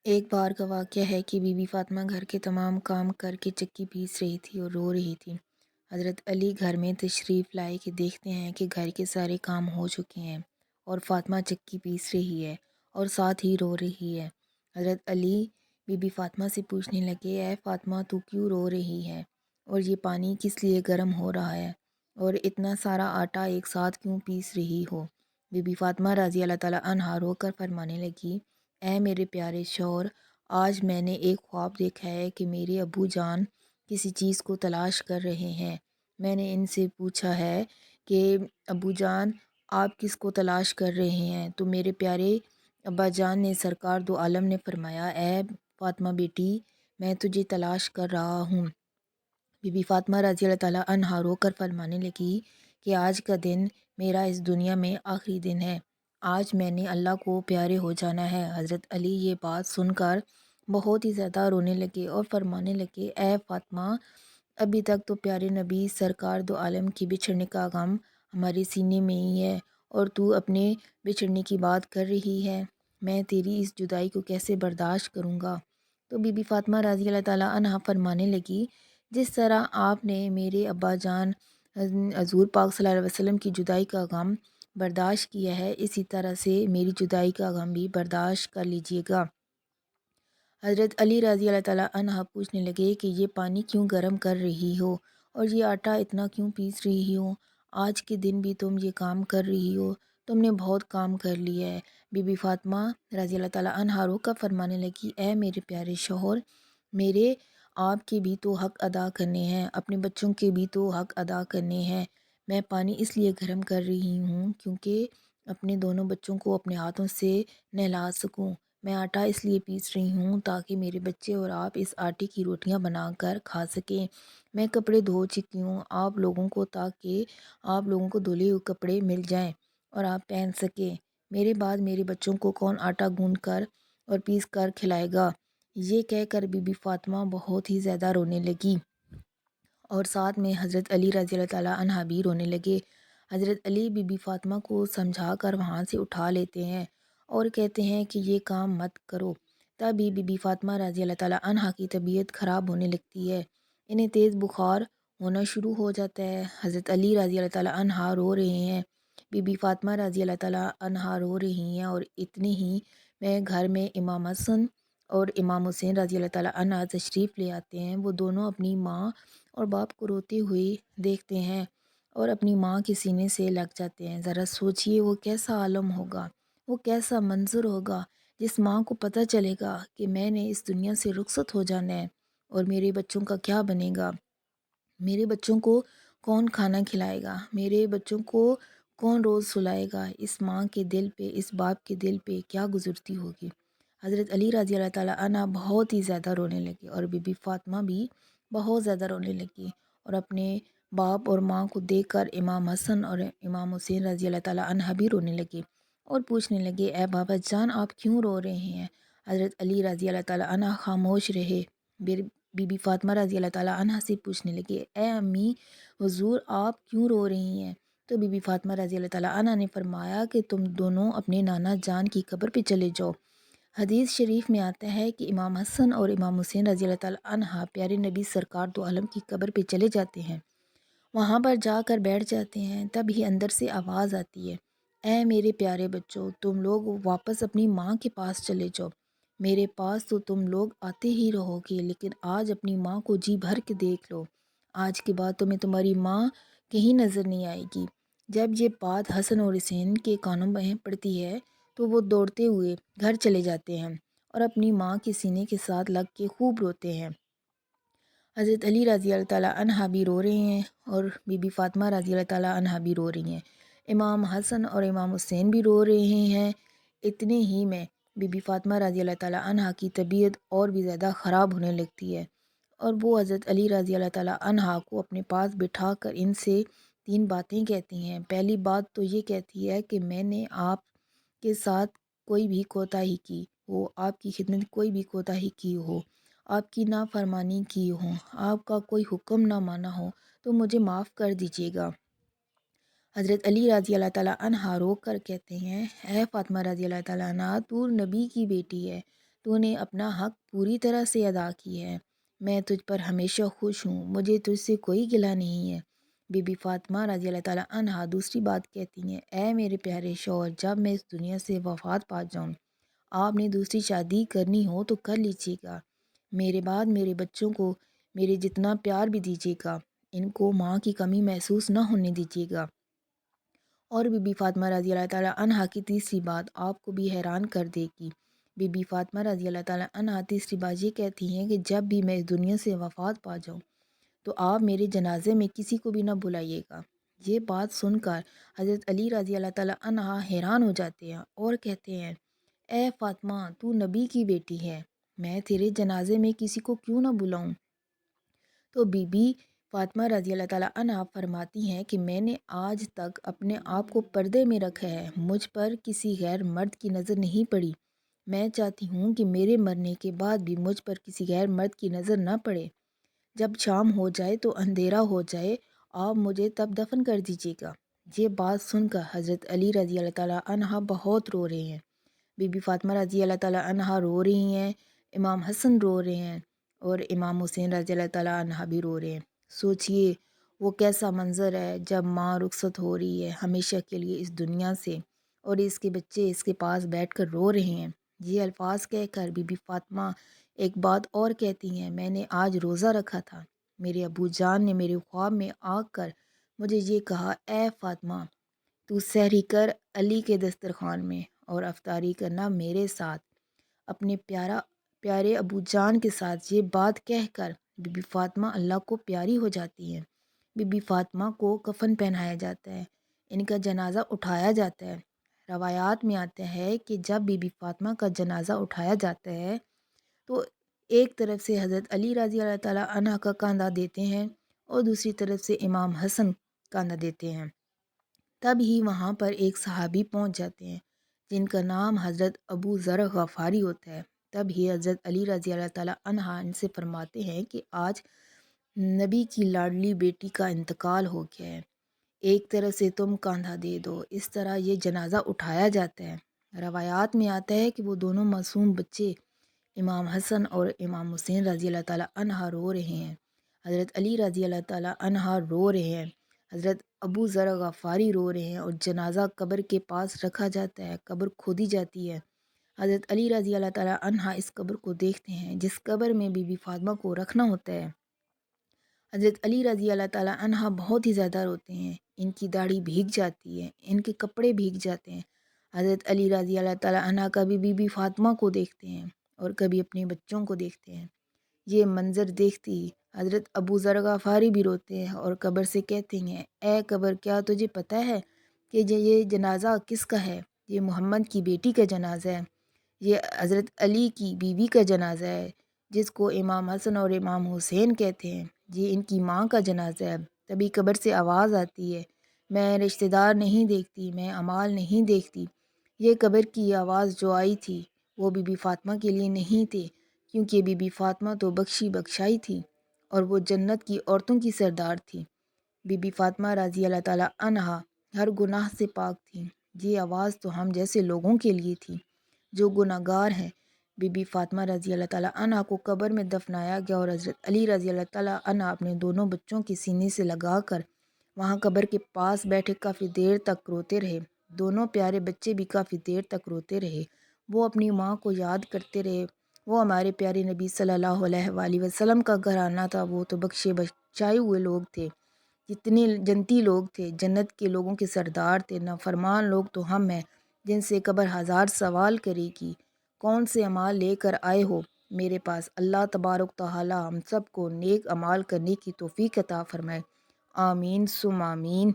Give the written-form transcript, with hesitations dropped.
ایک بار کا واقعہ ہے کہ بی بی فاطمہ گھر کے تمام کام کر کے چکی پیس رہی تھی اور رو رہی تھی۔ حضرت علی گھر میں تشریف لائے کہ دیکھتے ہیں کہ گھر کے سارے کام ہو چکے ہیں اور فاطمہ چکی پیس رہی ہے اور ساتھ ہی رو رہی ہے۔ حضرت علی بی بی فاطمہ سے پوچھنے لگے، اے فاطمہ تو کیوں رو رہی ہے اور یہ پانی کس لیے گرم ہو رہا ہے اور اتنا سارا آٹا ایک ساتھ کیوں پیس رہی ہو؟ بی بی فاطمہ رضی اللہ تعالیٰ عنہا رو کر فرمانے لگی، اے میرے پیارے شوہر، آج میں نے ایک خواب دیکھا ہے کہ میرے ابو جان کسی چیز کو تلاش کر رہے ہیں۔ میں نے ان سے پوچھا ہے کہ ابو جان آپ کس کو تلاش کر رہے ہیں؟ تو میرے پیارے ابا جان نے، سرکار دو عالم نے فرمایا، اے فاطمہ بیٹی، میں تجھے تلاش کر رہا ہوں۔ بی بی فاطمہ رضی اللہ تعالیٰ عنہا رو کر فرمانے لگی کہ آج کا دن میرا اس دنیا میں آخری دن ہے، آج میں نے اللہ کو پیارے ہو جانا ہے۔ حضرت علی یہ بات سن کر بہت ہی زیادہ رونے لگے اور فرمانے لگے، اے فاطمہ، ابھی تک تو پیارے نبی سرکار دو عالم کی بچھڑنے کا غم ہمارے سینے میں ہی ہے اور تو اپنے بچھڑنے کی بات کر رہی ہے، میں تیری اس جدائی کو کیسے برداشت کروں گا؟ تو بی بی فاطمہ رضی اللہ تعالیٰ عنہا فرمانے لگی، جس طرح آپ نے میرے ابا جان حضور پاک صلی اللہ علیہ وسلم کی جدائی کا غم برداشت کیا ہے، اسی طرح سے میری جدائی کا غم بھی برداشت کر لیجئے گا۔ حضرت علی رضی اللہ تعالیٰ عنہ پوچھنے لگے کہ یہ پانی کیوں گرم کر رہی ہو اور یہ آٹا اتنا کیوں پیس رہی ہو؟ آج کے دن بھی تم یہ کام کر رہی ہو، تم نے بہت کام کر لیا ہے۔ بی بی فاطمہ رضی اللہ تعالیٰ عنہ رو کر فرمانے لگی، اے میرے پیارے شوہر، میرے آپ کے بھی تو حق ادا کرنے ہیں، اپنے بچوں کے بھی تو حق ادا کرنے ہیں۔ میں پانی اس لیے گرم کر رہی ہوں کیونکہ اپنے دونوں بچوں کو اپنے ہاتھوں سے نہلا سکوں۔ میں آٹا اس لیے پیس رہی ہوں تاکہ میرے بچے اور آپ اس آٹے کی روٹیاں بنا کر کھا سکیں۔ میں کپڑے دھو چکی ہوں آپ لوگوں کو تاکہ آپ لوگوں کو دھلے ہوئے کپڑے مل جائیں اور آپ پہن سکیں۔ میرے بعد میرے بچوں کو کون آٹا گوندھ کر اور پیس کر کھلائے گا؟ یہ کہہ کر بی بی فاطمہ بہت ہی زیادہ رونے لگی اور ساتھ میں حضرت علی رضی اللہ تعالیٰ عنہ بھی رونے لگے۔ حضرت علی بی بی فاطمہ کو سمجھا کر وہاں سے اٹھا لیتے ہیں اور کہتے ہیں کہ یہ کام مت کرو۔ تبھی بی بی فاطمہ رضی اللہ تعالیٰ عنہ کی طبیعت خراب ہونے لگتی ہے، انہیں تیز بخار ہونا شروع ہو جاتا ہے۔ حضرت علی رضی اللہ تعالیٰ عنہ رو رہے ہیں، بی بی فاطمہ رضی اللہ تعالیٰ عنہ رو رہی ہیں اور اتنے ہی میں گھر میں امام حسن اور امام حسین رضی اللہ تعالیٰ عنہ تشریف لے آتے ہیں۔ وہ دونوں اپنی ماں اور باپ کو روتے ہوئے دیکھتے ہیں اور اپنی ماں کے سینے سے لگ جاتے ہیں۔ ذرا سوچئے وہ کیسا عالم ہوگا، وہ کیسا منظر ہوگا جس ماں کو پتہ چلے گا کہ میں نے اس دنیا سے رخصت ہو جانا ہے اور میرے بچوں کا کیا بنے گا، میرے بچوں کو کون کھانا کھلائے گا، میرے بچوں کو کون روز سلائے گا؟ اس ماں کے دل پہ، اس باپ کے دل پہ کیا گزرتی ہوگی؟ حضرت علی رضی اللہ تعالیٰ عنہ بہت ہی زیادہ رونے لگے اور بی بی فاطمہ بھی بہت زیادہ رونے لگی اور اپنے باپ اور ماں کو دیکھ کر امام حسن اور امام حسین رضی اللہ تعالیٰ عنہ بھی رونے لگے اور پوچھنے لگے، اے بابا جان آپ کیوں رو رہے ہیں؟ حضرت علی رضی اللہ تعالیٰ عنہ خاموش رہے۔ بی بی فاطمہ رضی اللہ تعالیٰ عنہ سے پوچھنے لگے، اے امی، حضور آپ کیوں رو رہی ہیں؟ تو بی بی فاطمہ رضی اللہ تعالیٰ عنہ نے فرمایا کہ تم دونوں اپنے نانا جان کی قبر پہ چلے جاؤ۔ حدیث شریف میں آتا ہے کہ امام حسن اور امام حسین رضی اللہ تعالیٰ عنہ پیارے نبی سرکار دو عالم کی قبر پہ چلے جاتے ہیں، وہاں پر جا کر بیٹھ جاتے ہیں۔ تب ہی اندر سے آواز آتی ہے، اے میرے پیارے بچوں، تم لوگ واپس اپنی ماں کے پاس چلے جاؤ، میرے پاس تو تم لوگ آتے ہی رہو گے، لیکن آج اپنی ماں کو جی بھر کے دیکھ لو، آج کے بعد تمہیں تمہاری ماں کہیں نظر نہیں آئے گی۔ جب یہ بات حسن اور حسین کے کانوں میں پڑتی ہے تو وہ دوڑتے ہوئے گھر چلے جاتے ہیں اور اپنی ماں کے سینے کے ساتھ لگ کے خوب روتے ہیں۔ حضرت علی رضی اللہ تعالیٰ عنہ بھی رو رہے ہیں اور بی بی فاطمہ رضی اللہ تعالیٰ عنہ بھی رو رہی ہیں، امام حسن اور امام حسین بھی رو رہے ہیں۔ اتنے ہی میں بی بی فاطمہ رضی اللہ تعالیٰ عنہ کی طبیعت اور بھی زیادہ خراب ہونے لگتی ہے اور وہ حضرت علی رضی اللہ تعالیٰ عنہ کو اپنے پاس بٹھا کر ان سے تین باتیں کہتی ہیں۔ پہلی بات تو یہ کہتی ہے کہ میں نے آپ کے ساتھ کوئی بھی کوتاہی کی ہو، آپ کی خدمت میں کوئی بھی کوتاہی کی ہو، آپ کی نافرمانی کی ہو، آپ کا کوئی حکم نہ مانا ہو تو مجھے معاف کر دیجیے گا۔ حضرت علی رضی اللہ تعالیٰ عنہ رو کر کہتے ہیں، اے فاطمہ رضی اللہ تعالیٰ عنہ، تو نبی کی بیٹی ہے، تو نے اپنا حق پوری طرح سے ادا کی ہے۔ میں تجھ پر ہمیشہ خوش ہوں، مجھے تجھ سے کوئی گلہ نہیں ہے۔ بی بی فاطمہ رضی اللہ تعالیٰ عنہا دوسری بات کہتی ہیں، اے میرے پیارے شوہر، جب میں اس دنیا سے وفات پا جاؤں، آپ نے دوسری شادی کرنی ہو تو کر لیجیے گا۔ میرے بعد میرے بچوں کو میرے جتنا پیار بھی دیجیے گا، ان کو ماں کی کمی محسوس نہ ہونے دیجیے گا۔ اور بی بی فاطمہ رضی اللہ تعالیٰ عنہا کی تیسری بات آپ کو بھی حیران کر دے گی۔ بی بی فاطمہ رضی اللہ تعالیٰ عنہا تیسری بات یہ کہتی ہیں کہ جب بھی میں اس دنیا سے وفات پا جاؤں تو آپ میرے جنازے میں کسی کو بھی نہ بلائیے گا۔ یہ بات سن کر حضرت علی رضی اللہ تعالیٰ عنہ حیران ہو جاتے ہیں اور کہتے ہیں، اے فاطمہ، تو نبی کی بیٹی ہے، میں تیرے جنازے میں کسی کو کیوں نہ بلاؤں؟ تو بی بی فاطمہ رضی اللہ تعالیٰ عنہا فرماتی ہیں کہ میں نے آج تک اپنے آپ کو پردے میں رکھا ہے، مجھ پر کسی غیر مرد کی نظر نہیں پڑی۔ میں چاہتی ہوں کہ میرے مرنے کے بعد بھی مجھ پر کسی غیر مرد کی نظر نہ پڑے۔ جب شام ہو جائے تو اندھیرا ہو جائے، آپ مجھے تب دفن کر دیجیے گا۔ یہ بات سن کر حضرت علی رضی اللہ تعالیٰ عنہ بہت رو رہے ہیں، بی بی فاطمہ رضی اللہ تعالیٰ عنہ رو رہی ہیں، امام حسن رو رہے ہیں اور امام حسین رضی اللہ تعالیٰ عنہ بھی رو رہے ہیں۔ سوچئے وہ کیسا منظر ہے جب ماں رخصت ہو رہی ہے ہمیشہ کے لیے اس دنیا سے، اور اس کے بچے اس کے پاس بیٹھ کر رو رہے ہیں۔ یہ الفاظ کہہ کر بی بی فاطمہ ایک بات اور کہتی ہیں، میں نے آج روزہ رکھا تھا، میرے ابو جان نے میرے خواب میں آ کر مجھے یہ کہا، اے فاطمہ، تو سحری کر علی کے دسترخوان میں اور افطاری کرنا میرے ساتھ، اپنے پیارے ابو جان کے ساتھ۔ یہ بات کہہ کر بی بی فاطمہ اللہ کو پیاری ہو جاتی ہیں۔ بی بی فاطمہ کو کفن پہنایا جاتا ہے، ان کا جنازہ اٹھایا جاتا ہے۔ روایات میں آتا ہے کہ جب بی بی فاطمہ کا جنازہ اٹھایا جاتا ہے تو ایک طرف سے حضرت علی رضی اللہ تعالیٰ عنہ کا کاندھا دیتے ہیں اور دوسری طرف سے امام حسن کاندھا دیتے ہیں۔ تب ہی وہاں پر ایک صحابی پہنچ جاتے ہیں جن کا نام حضرت ابو ذر غفاری ہوتا ہے۔ تب ہی حضرت علی رضی اللہ تعالیٰ عنہ ان سے فرماتے ہیں کہ آج نبی کی لاڈلی بیٹی کا انتقال ہو گیا ہے، ایک طرف سے تم کاندھا دے دو۔ اس طرح یہ جنازہ اٹھایا جاتا ہے۔ روایات میں آتا ہے کہ وہ دونوں معصوم بچے امام حسن اور امام حسین رضی اللہ تعالیٰ عنہ رو رہے ہیں، حضرت علی رضی اللہ تعالیٰ عنہ رو رہے ہیں، حضرت ابو ذر غفاری رو رہے ہیں، اور جنازہ قبر کے پاس رکھا جاتا ہے، قبر کھودی جاتی ہے۔ حضرت علی رضی اللہ تعالیٰ عنہ اس قبر کو دیکھتے ہیں جس قبر میں بی بی فاطمہ کو رکھنا ہوتا ہے۔ حضرت علی رضی اللہ تعالیٰ عنہ بہت ہی زیادہ روتے ہیں، ان کی داڑھی بھیگ جاتی ہے، ان کے کپڑے بھیگ جاتے ہیں۔ حضرت علی رضی اللہ تعالیٰ عنہ کبھی بی بی فاطمہ کو دیکھتے ہیں اور کبھی اپنے بچوں کو دیکھتے ہیں۔ یہ منظر دیکھتی ہی حضرت ابو ذر غفاری بھی روتے ہیں اور قبر سے کہتے ہیں، اے قبر، کیا تجھے پتہ ہے کہ یہ جنازہ کس کا ہے؟ یہ محمد کی بیٹی کا جنازہ ہے، یہ حضرت علی کی بیوی کا جنازہ ہے جس کو امام حسن اور امام حسین کہتے ہیں، یہ ان کی ماں کا جنازہ ہے۔ تبھی قبر سے آواز آتی ہے، میں رشتہ دار نہیں دیکھتی، میں اعمال نہیں دیکھتی۔ یہ قبر کی آواز جو آئی تھی وہ بی بی فاطمہ کے لیے نہیں تھی، کیونکہ بی بی فاطمہ تو بخشی بخشائی تھی اور وہ جنت کی عورتوں کی سردار تھی۔ بی بی فاطمہ رضی اللہ تعالیٰ عنہا ہر گناہ سے پاک تھی۔ یہ آواز تو ہم جیسے لوگوں کے لیے تھی جو گناہ گار ہیں۔ بی بی فاطمہ رضی اللہ تعالیٰ عنہا کو قبر میں دفنایا گیا اور حضرت علی رضی اللہ تعالیٰ عنہ اپنے دونوں بچوں کے سینے سے لگا کر وہاں قبر کے پاس بیٹھے کافی دیر تک روتے رہے۔ دونوں پیارے بچے بھی کافی دیر تک روتے رہے، وہ اپنی ماں کو یاد کرتے رہے۔ وہ ہمارے پیارے نبی صلی اللہ علیہ وآلہ وسلم کا گھرانہ تھا، وہ تو بخشے بخشائے ہوئے لوگ تھے، جتنے جنتی لوگ تھے، جنت کے لوگوں کے سردار تھے۔ نافرمان لوگ تو ہم ہیں جن سے قبر ہزار سوال کرے گی، کون سے اعمال لے کر آئے ہو میرے پاس؟ اللہ تبارک تعالی ہم سب کو نیک اعمال کرنے کی توفیق عطا فرمائے، آمین ثم آمین۔